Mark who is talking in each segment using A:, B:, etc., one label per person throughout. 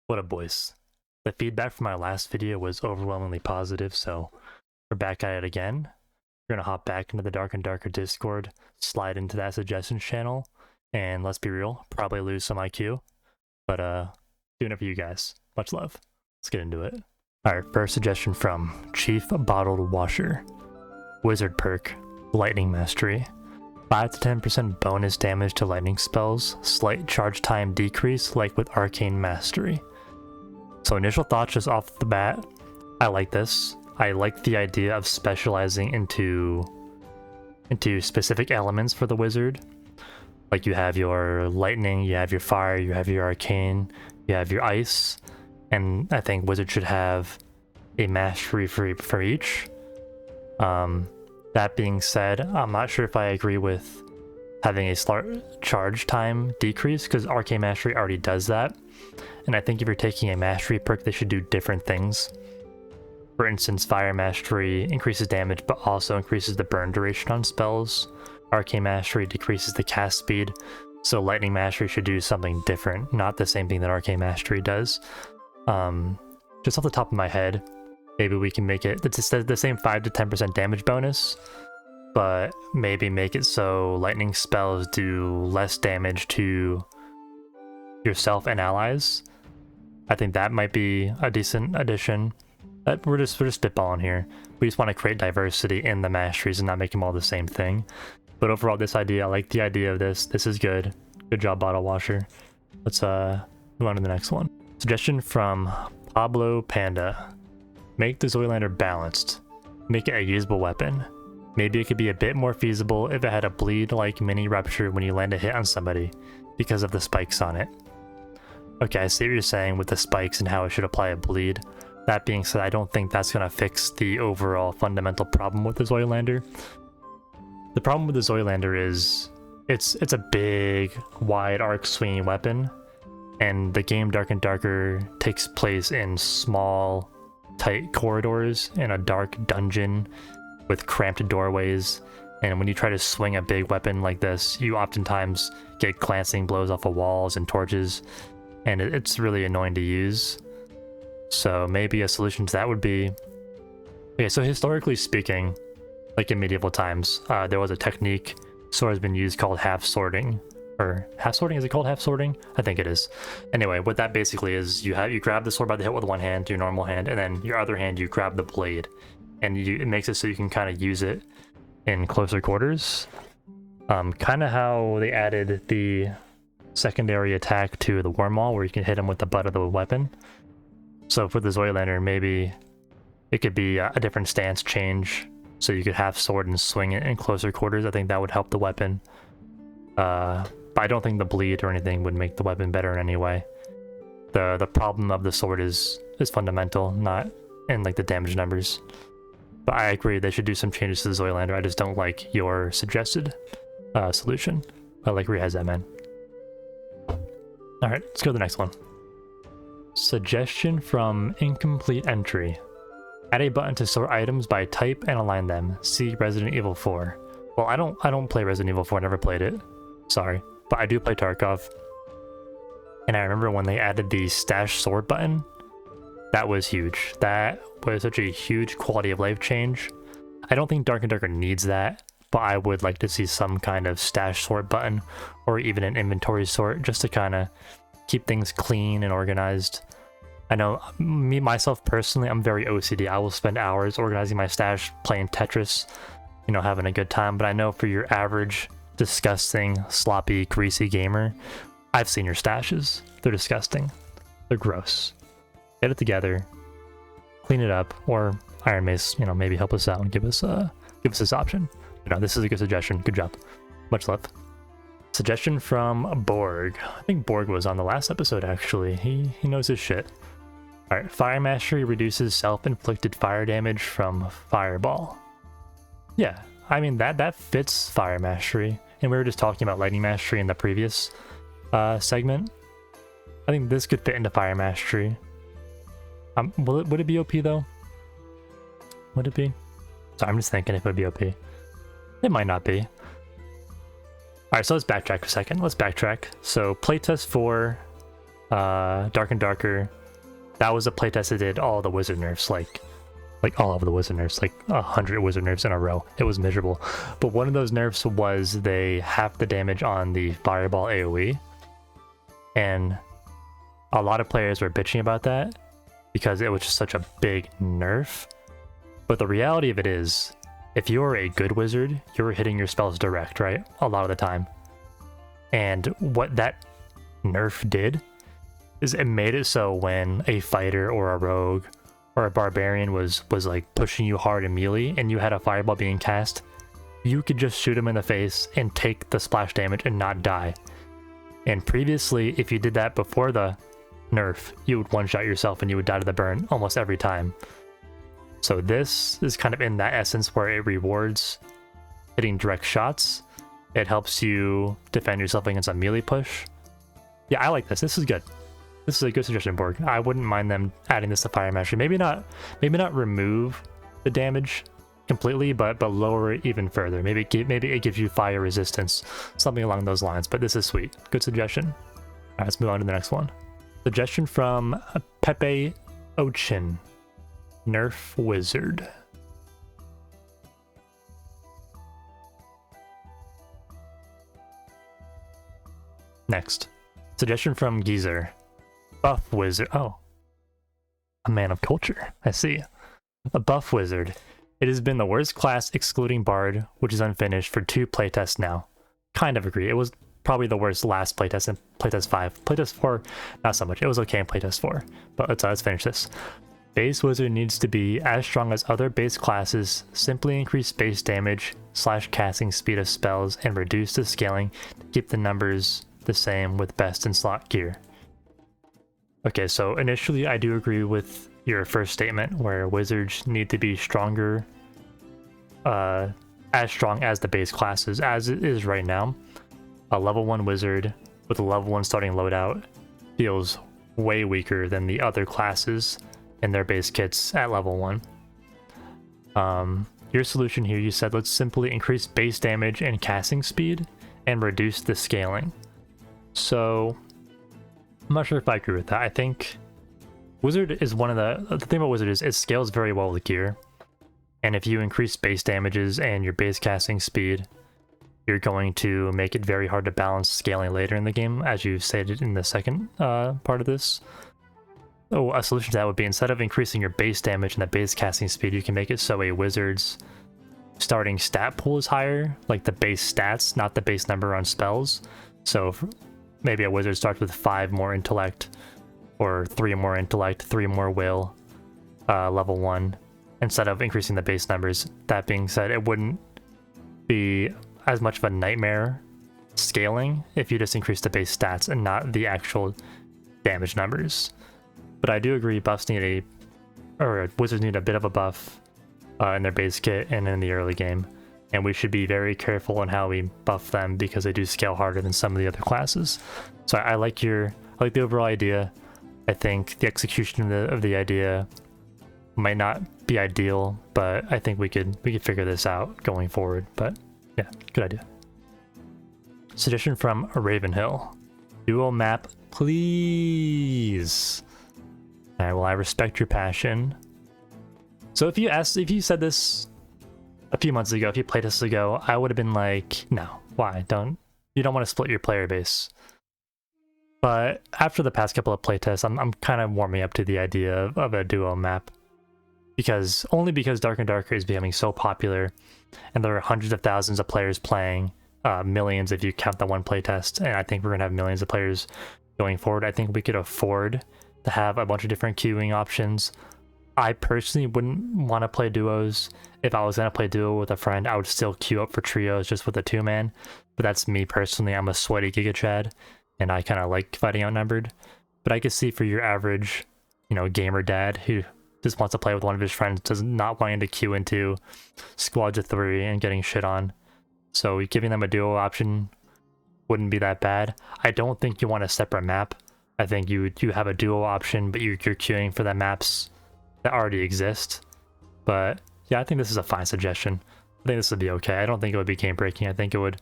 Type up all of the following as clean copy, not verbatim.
A: What up, boys? The feedback from my last video was overwhelmingly positive, so we're back at it again. We're gonna hop back into the Dark and Darker Discord, slide into that suggestions channel, and let's be real, probably lose some IQ, but doing it for you guys. Much love. Let's get into it. Alright, first suggestion from Chief Bottled Washer. Wizard perk, Lightning Mastery. 5 to 10% bonus damage to lightning spells, slight charge time decrease like with Arcane Mastery. So initial thoughts just off the bat, I like this. I like the idea of specializing into specific elements for the wizard. Like you have your lightning, you have your fire, you have your arcane, you have your ice, and I think wizard should have a mastery for each. That being said, I'm not sure if I agree with having a charge time decrease, because Arcane Mastery already does that. And I think if you're taking a mastery perk, they should do different things. For instance, Fire Mastery increases damage, but also increases the burn duration on spells. Arcane Mastery decreases the cast speed, so Lightning Mastery should do something different, not the same thing that Arcane Mastery does. Just off the top of my head, maybe we can make it the same 5 to 10% damage bonus, but maybe make it so lightning spells do less damage to yourself and allies. I think that might be a decent addition. We're just spitballing here. We just want to create diversity in the masteries and not make them all the same thing. But overall, this idea, I like the idea of this. This is good. Good job, Bottle Washer. Let's move on to the next one. Suggestion from Pablo Panda. Make the Zoylander balanced. Make it a usable weapon. Maybe it could be a bit more feasible if it had a bleed-like mini rupture when you land a hit on somebody, because of the spikes on it. Okay, I see what you're saying with the spikes and how it should apply a bleed. That being said, I don't think that's going to fix the overall fundamental problem with the Zoylander. The problem with the Zoylander is it's a big, wide arc swinging weapon, and the game Dark and Darker takes place in small, tight corridors in a dark dungeon with cramped doorways, and when you try to swing a big weapon like this, you oftentimes get glancing blows off of walls and torches, and it's really annoying to use. So maybe a solution to that would be... Okay, so historically speaking, like in medieval times, there was a technique sword has been used called half sorting. Or half sorting? Is it called half sorting? I think it is. Anyway, what that basically is, you grab the sword by the hilt with one hand, your normal hand, and then your other hand you grab the blade, and it makes it so you can kind of use it in closer quarters. Kind of how they added the secondary attack to the Wormwall, where you can hit him with the butt of the weapon. So for the Zoylander, maybe it could be a different stance change, so you could half sword and swing it in closer quarters. I think that would help the weapon. But I don't think the bleed or anything would make the weapon better in any way. The problem of the sword is fundamental, not in like the damage numbers. But I agree they should do some changes to the Zoylander. I just don't like your suggested solution. I like where he has that, man. Alright, let's go to the next one. Suggestion from Incomplete Entry. Add a button to sort items by type and align them. See Resident Evil 4. Well, I don't play Resident Evil 4, never played it. Sorry. But I do play Tarkov. And I remember when they added the stash sword button, that was huge. That was such a huge quality of life change. I don't think Dark and Darker needs that, but I would like to see some kind of stash sort button, or even an inventory sort, just to kind of keep things clean and organized. I know, myself personally, I'm very OCD. I will spend hours organizing my stash, playing Tetris, you know, having a good time. But I know for your average, disgusting, sloppy, greasy gamer, I've seen your stashes. They're disgusting. They're gross. Get it together, clean it up, or Iron Mace, you know, maybe help us out and give us this option. You know, this is a good suggestion. Good job. Much love. Suggestion from Borg. I think Borg was on the last episode, actually. He knows his shit. Alright, Fire Mastery reduces self-inflicted fire damage from Fireball. Yeah, I mean, that fits Fire Mastery. And we were just talking about Lightning Mastery in the previous segment. I think this could fit into Fire Mastery. Would it be OP, though? Would it be? Sorry, I'm just thinking if it would be OP. It might not be. Alright, so let's backtrack for a second. Let's backtrack. So, playtest for Dark and Darker, that was a playtest that did all the wizard nerfs, like all of the wizard nerfs, like 100 wizard nerfs in a row. It was miserable. But one of those nerfs was they halved the damage on the fireball AoE. And a lot of players were bitching about that because it was just such a big nerf. But the reality of it is, if you're a good wizard, you're hitting your spells direct, right? A lot of the time. And what that nerf did is it made it so when a fighter or a rogue or a barbarian was like pushing you hard in melee and you had a fireball being cast, you could just shoot him in the face and take the splash damage and not die. And previously, if you did that before the nerf, you would one-shot yourself and you would die to the burn almost every time. So this is kind of in that essence where it rewards hitting direct shots. It helps you defend yourself against a melee push. Yeah, I like this. This is good. This is a good suggestion, Borg. I wouldn't mind them adding this to Fire Mastery. Maybe not remove the damage completely, but lower it even further. Maybe it gives you fire resistance, something along those lines. But this is sweet. Good suggestion. All right, let's move on to the next one. Suggestion from Pepe Ochin, Nerf Wizard. Next, suggestion from Geezer. Buff Wizard. Oh, a man of culture. I see. A buff wizard. It has been the worst class excluding Bard, which is unfinished, for 2 playtests now. Kind of agree. It was probably the worst last playtest in playtest 5. Playtest 4, not so much. It was okay in playtest 4. But let's finish this. Base wizard needs to be as strong as other base classes, simply increase base damage / casting speed of spells, and reduce the scaling to keep the numbers the same with best in slot gear. Okay, so initially I do agree with your first statement where wizards need to be stronger, as strong as the base classes as it is right now. A level 1 wizard with a level 1 starting loadout feels way weaker than the other classes in their base kits at level 1. Your solution here, you said let's simply increase base damage and casting speed and reduce the scaling. So I'm not sure if I agree with that. I think Wizard is one of the thing about Wizard is it scales very well with gear. And if you increase base damages and your base casting speed, you're going to make it very hard to balance scaling later in the game, as you stated in the second part of this. So a solution to that would be, instead of increasing your base damage and the base casting speed, you can make it so a wizard's starting stat pool is higher, like the base stats, not the base number on spells. So maybe a wizard starts with 5 more intellect, or 3 more intellect, 3 more will, level 1, instead of increasing the base numbers. That being said, it wouldn't be as much of a nightmare scaling if you just increase the base stats and not the actual damage numbers. But I do agree buffs need wizards need a bit of a buff in their base kit and in the early game. And we should be very careful on how we buff them because they do scale harder than some of the other classes. So I like the overall idea. I think the execution of the idea might not be ideal, but I think we could figure this out going forward. But yeah, good idea. Suggestion from Ravenhill. Duo map, please. Alright, well, I respect your passion. So if you said this a few months ago, if you played this ago, I would have been like, no, why? You don't want to split your player base. But after the past couple of playtests, I'm kind of warming up to the idea of a duo map. Only because Dark and Darker is becoming so popular, and there are hundreds of thousands of players playing, millions if you count the one playtest, and I think we're going to have millions of players going forward. I think we could afford to have a bunch of different queuing options. I personally wouldn't want to play duos. If I was going to play duo with a friend, I would still queue up for trios just with a 2-man. But that's me personally. I'm a sweaty Giga Chad, and I kind of like fighting outnumbered. But I could see for your average, gamer dad who just wants to play with one of his friends, does not wanting to queue into squads of 3 and getting shit on. So giving them a duo option wouldn't be that bad. I don't think you want a separate map. I think you have a duo option, but you're queuing for the maps that already exist. But yeah, I think this is a fine suggestion. I think this would be okay. I don't think it would be game breaking. I think it would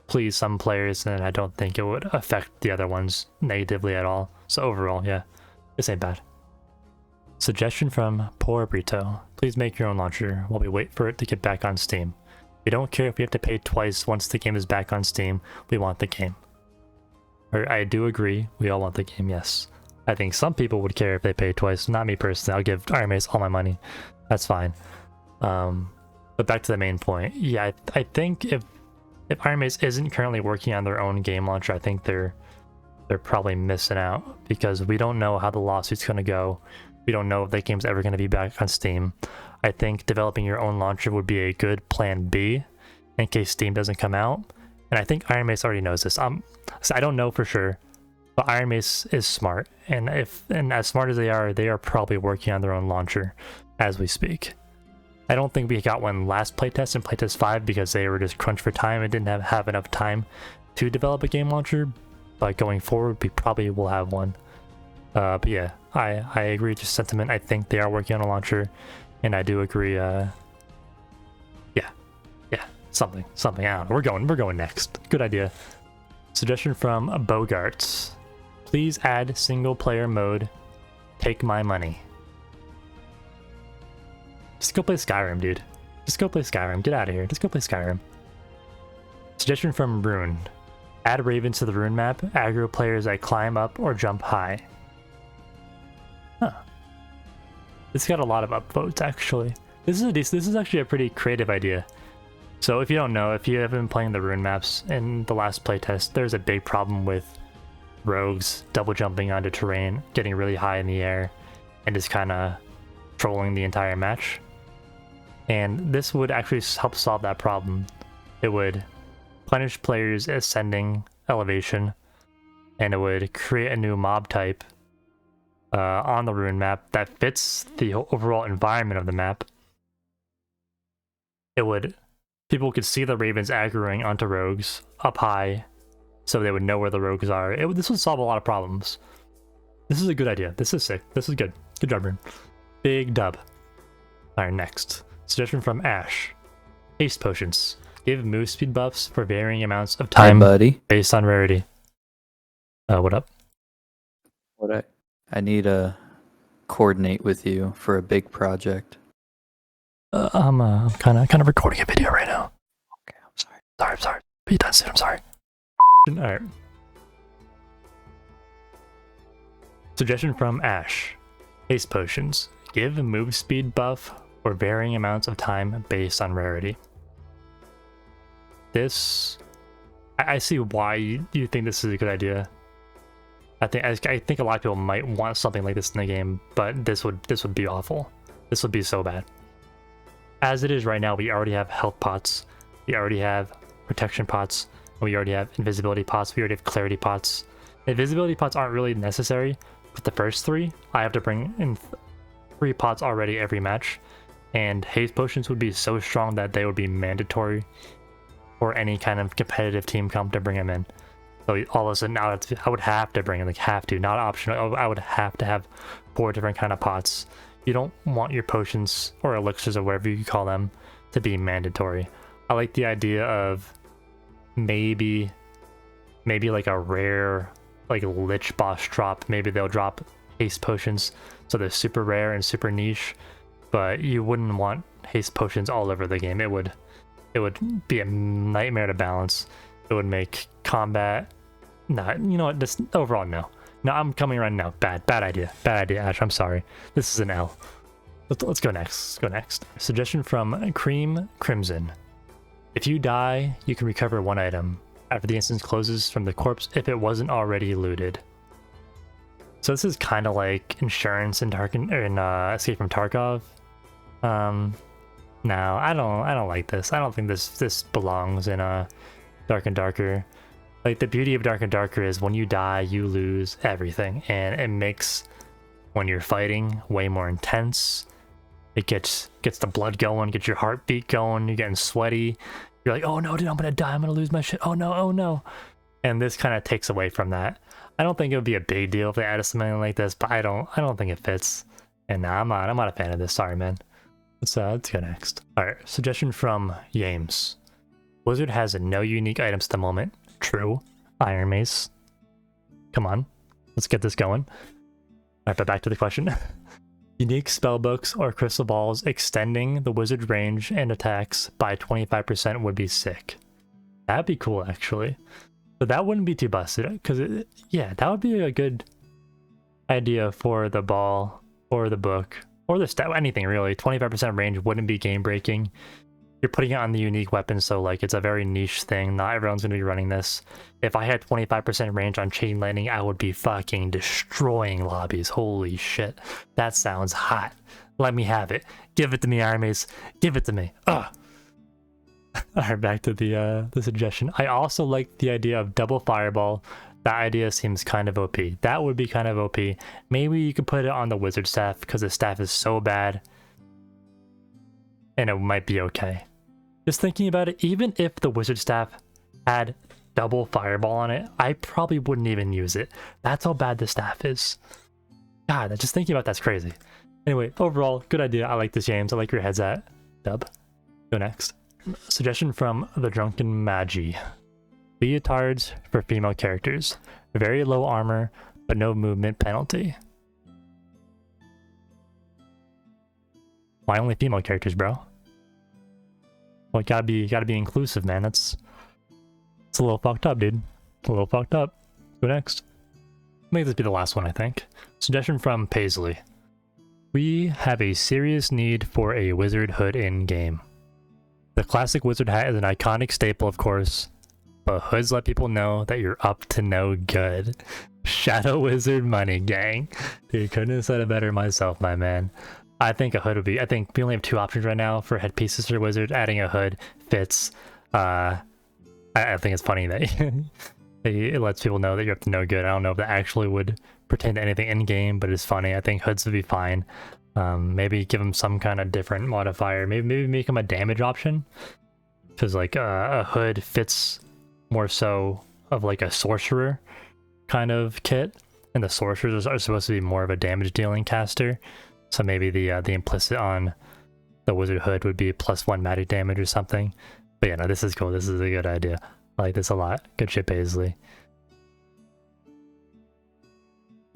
A: please some players, and I don't think it would affect the other ones negatively at all. So overall, yeah, this ain't bad. Suggestion from Poor Brito. Please make your own launcher while we wait for it to get back on Steam. We don't care if we have to pay twice once the game is back on Steam. We want the game. Or I do agree, we all want the game, yes. I think some people would care if they pay twice, not me personally. I'll give Iron Mace all my money. That's fine. But back to the main point. Yeah, I think if Iron Mace isn't currently working on their own game launcher, I think they're probably missing out because we don't know how the lawsuit's going to go. We don't know if that game's ever going to be back on Steam. I think developing your own launcher would be a good plan B in case Steam doesn't come out. And I think Iron Mace already knows this. So I don't know for sure, but Iron Mace is smart. And as smart as they are probably working on their own launcher as we speak. I don't think we got one last playtest in playtest 5 because they were just crunched for time and didn't have enough time to develop a game launcher. But going forward, we probably will have one. But yeah, I agree with your sentiment. I think they are working on a launcher, and I do agree. Yeah, something. I don't know. We're going next. Good idea. Suggestion from Bogarts. Please add single player mode. Take my money. Just go play Skyrim, dude. Just go play Skyrim. Get out of here. Just go play Skyrim. Suggestion from Rune. Add ravens to the rune map. Aggro players that climb up or jump high. Huh. This got a lot of upvotes, actually. This is actually a pretty creative idea. So if you don't know, if you haven't been playing the rune maps in the last playtest, there's a big problem with rogues double jumping onto terrain, getting really high in the air, and just kind of trolling the entire match. And this would actually help solve that problem. It would punish players ascending elevation, and it would create a new mob type on the rune map that fits the overall environment of the map. People could see the ravens aggroing onto rogues up high, so they would know where the rogues are. This would solve a lot of problems. This is a good idea. This is sick. This is good. Good job, Rune. Big dub. Alright, next. Suggestion from Ash. Haste potions. Give move speed buffs for varying amounts of time,
B: buddy.
A: Based on rarity. What up?
B: I need to coordinate with you for a big project.
A: I'm kind of recording a video right now.
B: Okay, I'm
A: Sorry. Be done soon. I'm sorry. Alright. Suggestion from Ash. Haste potions. Give move speed buff for varying amounts of time based on rarity. This, I see why you think this is a good idea. I think a lot of people might want something like this in the game, but this would be awful. This would be so bad. As it is right now, we already have health pots, we already have protection pots, and we already have invisibility pots, we already have clarity pots. Invisibility pots aren't really necessary, but the first 3, I have to bring in 3 pots already every match, and haste potions would be so strong that they would be mandatory for any kind of competitive team comp to bring them in. So all of a sudden, I would have to bring in, not optional. I would have to have 4 different kind of pots. You don't want your potions or elixirs or whatever you call them to be mandatory. I like the idea of maybe like a rare, like lich boss drop. Maybe they'll drop haste potions, so they're super rare and super niche. But you wouldn't want haste potions all over the game. It would be a nightmare to balance. It would make combat. Nah, you know what? Just overall, no. No, I'm coming around now. Bad idea. Bad idea, Ash. I'm sorry. This is an L. Let's go next. Suggestion from Cream Crimson. If you die, you can recover 1 item after the instance closes from the corpse if it wasn't already looted. So this is kind of like insurance in Escape from Tarkov. No, I don't like this. I don't think this belongs in Dark and Darker. Like, the beauty of Dark and Darker is when you die, you lose everything, and it makes when you're fighting way more intense. It gets the blood going, gets your heartbeat going, you're getting sweaty. You're like, oh no, dude, I'm gonna die, I'm gonna lose my shit. Oh no. And this kind of takes away from that. I don't think it would be a big deal if they added something like this, but I don't think it fits. And nah, I'm not a fan of this. Sorry, man. Let's go next. Alright, suggestion from Yames. Blizzard has no unique items at the moment. True. Iron Mace. Come on. Let's get this going. Alright, but back to the question. Unique spellbooks or crystal balls extending the wizard's range and attacks by 25% would be sick. That'd be cool, actually. But that wouldn't be too busted, because yeah, that would be a good idea for the ball or the book or the stat, anything really. 25% range wouldn't be game breaking. You're putting it on the unique weapon, so like it's a very niche thing. Not everyone's gonna be running this. If I had 25% range on Chain Lightning, I would be fucking destroying lobbies. Holy shit, that sounds hot. Let me have it. Give it to me, armies. Give it to me. Ugh. Alright, back to the suggestion. I also like the idea of double fireball. That idea seems kind of OP. That would be kind of OP. Maybe you could put it on the wizard staff because the staff is so bad. And it might be okay. Just thinking about it, even if the wizard staff had double fireball on it, I probably wouldn't even use it. That's how bad the staff is. God, just thinking about that's crazy. Anyway, overall, good idea. I like this, James. I like where your head's at. Dub. Go next. Suggestion from the Drunken Magi. Leotards for female characters. Very low armor, but no movement penalty. Why only female characters, bro? Well, gotta be inclusive, man. It's a little fucked up, dude. A little fucked up. Go next. Make this be the last one, I think. Suggestion from Paisley. We have a serious need for a wizard hood in game. The classic wizard hat is an iconic staple, of course, but hoods let people know that you're up to no good. Shadow Wizard money, gang. Dude, couldn't have said it better myself, my man. I think a hood would be... I think we only have two options right now for headpieces for wizard. Adding a hood fits. I think it's funny that it lets people know that you're up to no good. I don't know if that actually would pertain to anything in-game, but it's funny. I think hoods would be fine. Maybe give them some kind of different modifier. Maybe make them a damage option. Because like a hood fits more so of like a sorcerer kind of kit. And the sorcerers are supposed to be more of a damage dealing caster. So maybe the implicit on the wizard hood would be +1 magic damage or something. But yeah, no, this is cool. This is a good idea. I like this a lot. Good shit, Paisley.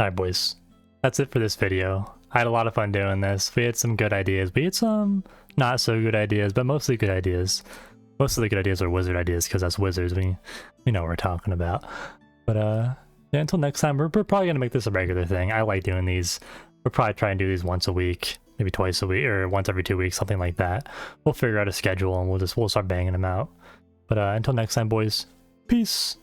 A: Alright, boys. That's it for this video. I had a lot of fun doing this. We had some good ideas. We had some not so good ideas, but mostly good ideas. Most of the good ideas are wizard ideas because that's wizards. We know what we're talking about. But yeah, until next time, we're probably going to make this a regular thing. I like doing these. We'll probably try and do these once a week, maybe twice a week, or once every 2 weeks, something like that. We'll figure out a schedule and we'll start banging them out. But until next time, boys, peace.